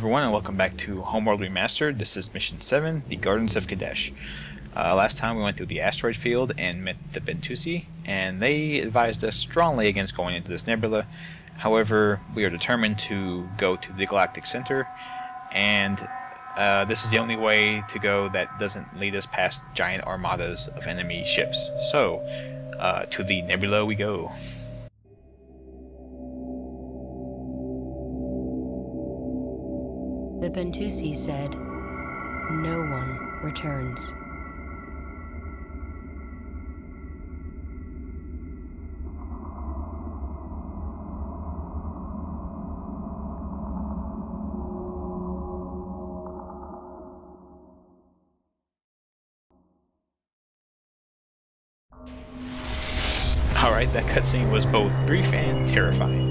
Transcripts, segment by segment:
Hello everyone and welcome back to Homeworld Remastered. This is Mission 7, the Gardens of Kadesh. Last time we went through the asteroid field and met the Bentusi, and they advised us strongly against going into this nebula. However, we are determined to go to the galactic center, and this is the only way to go that doesn't lead us past giant armadas of enemy ships. So, to the nebula we go. The Bentusi said, "No one returns." Alright, that cutscene was both brief and terrifying.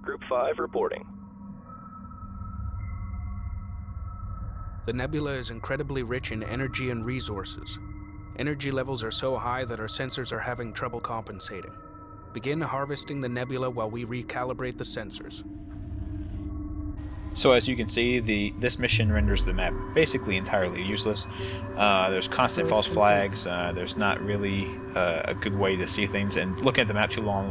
Group 5 reporting. The nebula is incredibly rich in energy and resources. Energy levels are so high that our sensors are having trouble compensating. Begin harvesting the nebula while we recalibrate the sensors. So as you can see, this mission renders the map basically entirely useless. There's constant false flags, there's not really a good way to see things, and looking at the map too long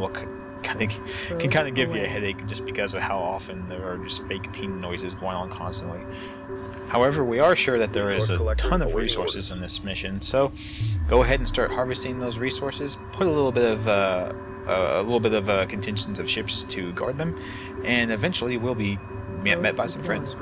can kind of give you a headache just because of how often there are just fake ping noises going on constantly. However, we are sure that there is a ton of resources in this mission, so go ahead and start harvesting those resources. Put a little bit of contingents of ships to guard them, and eventually we'll be met by some friends.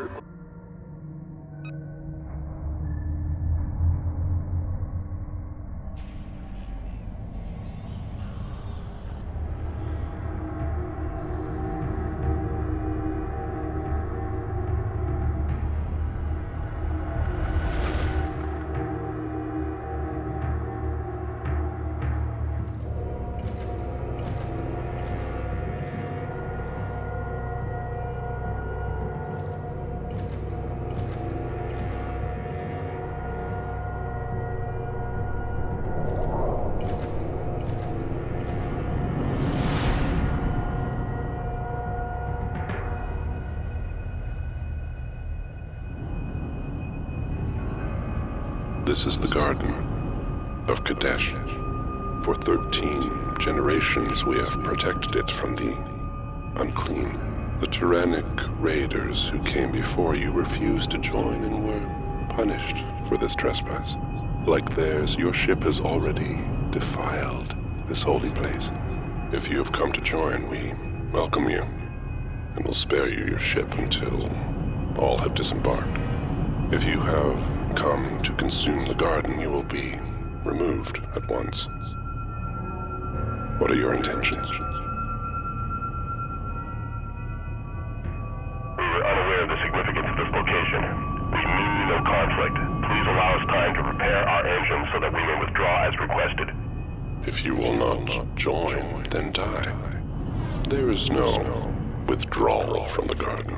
This is the Garden of Kadesh. For 13 generations we have protected it from the unclean. The tyrannic raiders who came before you refused to join and were punished for this trespass. Like theirs, your ship has already defiled this holy place. If you have come to join, we welcome you, and will spare you your ship until all have disembarked. If you have come to consume the garden, you will be removed at once. What are your intentions? We were unaware of the significance of this location. We mean no conflict. Please allow us time to prepare our engines so that we may withdraw as requested. If you will not join, then die. There is no withdrawal from the garden.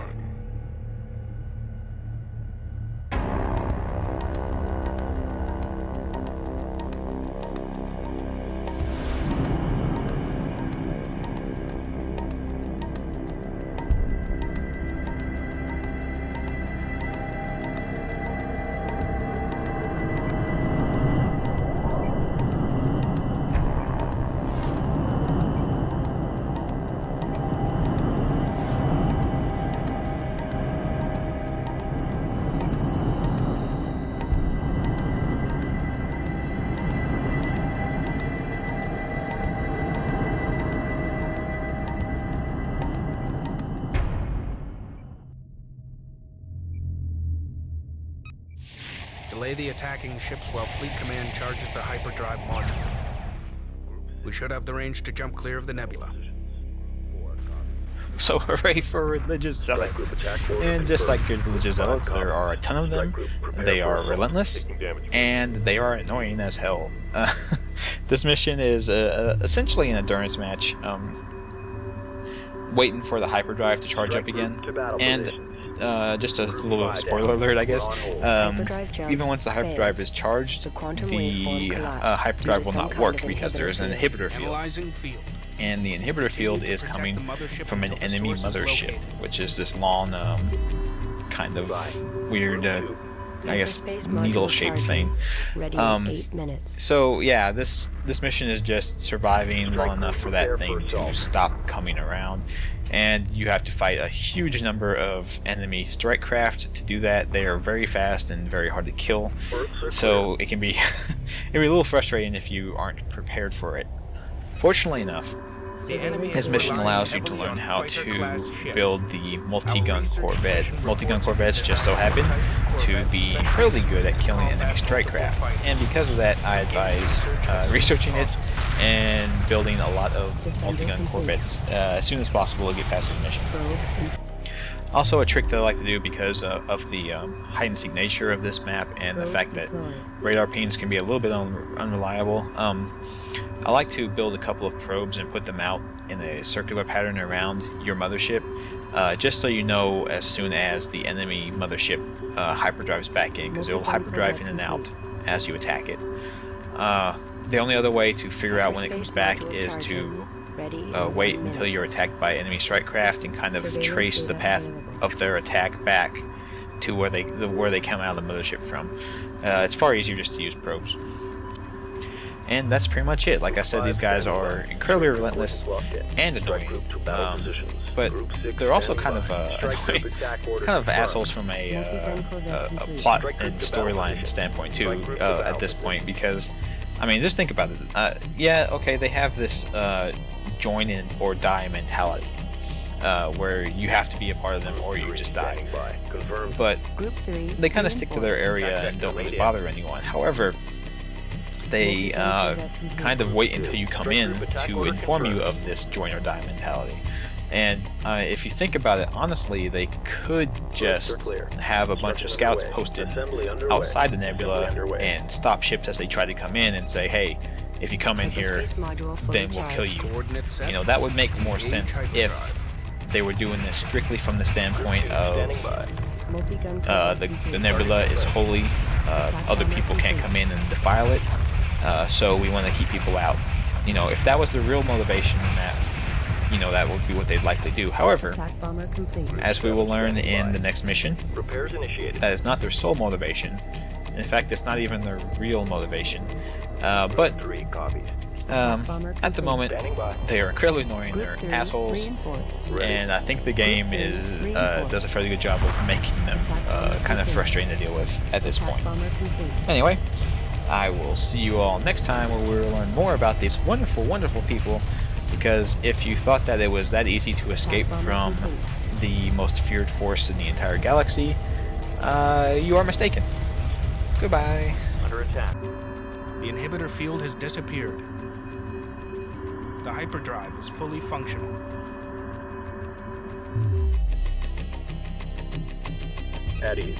Delay the attacking ships while Fleet Command charges the hyperdrive module. We should have the range to jump clear of the nebula. So hooray for religious zealots. And just like your religious zealots, there are a ton of them. They are relentless, and they are annoying as hell. This mission is essentially an endurance match, waiting for the hyperdrive to charge up again. And just a little bit of spoiler alert, I guess. Even once the hyperdrive is charged, the hyperdrive will not work because there is an inhibitor field. And the inhibitor field is coming from an enemy mothership, which is this long, kind of weird, I guess, needle-shaped thing. So yeah, this mission is just surviving long enough for that thing to stop coming around, and you have to fight a huge number of enemy strike craft to do that. They are very fast and very hard to kill, so it can be a little frustrating if you aren't prepared for it. Fortunately enough, this mission allows you to learn how to build the multi-gun Corvette. Multi-gun Corvettes just so happen to be incredibly good at killing enemy strike craft, and because of that I advise researching it and building a lot of multi-gun Corvettes as soon as possible to get past this mission. Also, a trick that I like to do because of the hide-and-seek nature of this map and the fact that radar pings can be a little bit unreliable, I like to build a couple of probes and put them out in a circular pattern around your mothership, just so you know as soon as the enemy mothership hyperdrives back in, because it will hyperdrive in and out as you attack it. The only other way to figure out when it comes back is to wait until you're attacked by enemy strike craft and kind of trace the path of their attack back to where they come out of the mothership from. It's far easier just to use probes. And that's pretty much it. Like I said, these guys are incredibly relentless and annoying, but they're also kind of assholes from a plot and storyline standpoint too. At this point, because I mean, just think about it. Yeah, okay, they have this join in or die mentality, where you have to be a part of them or you just die. But they kind of stick to their area and don't really bother anyone. However, they kind of wait until you come in to inform you of this join or die mentality. And if you think about it honestly, they could just have a bunch of scouts posted outside the nebula and stop ships as they try to come in and say, hey, if you come in here, then we'll kill you. You know, that would make more sense if they were doing this strictly from the standpoint of the nebula is holy, other people can't come in and defile it, so we want to keep people out. You know, if that was the real motivation, that would be what they'd likely do. However, as we will learn in the next mission, that is not their sole motivation. In fact, it's not even their real motivation. But at the moment, they are incredibly annoying. They're assholes, and I think the game does a fairly good job of making them kind of frustrating to deal with at this point. Anyway, I will see you all next time, where we'll learn more about these wonderful, wonderful people. Because if you thought that it was that easy to escape from the most feared force in the entire galaxy, you are mistaken. Goodbye. Under attack. The inhibitor field has disappeared. The hyperdrive is fully functional. At ease.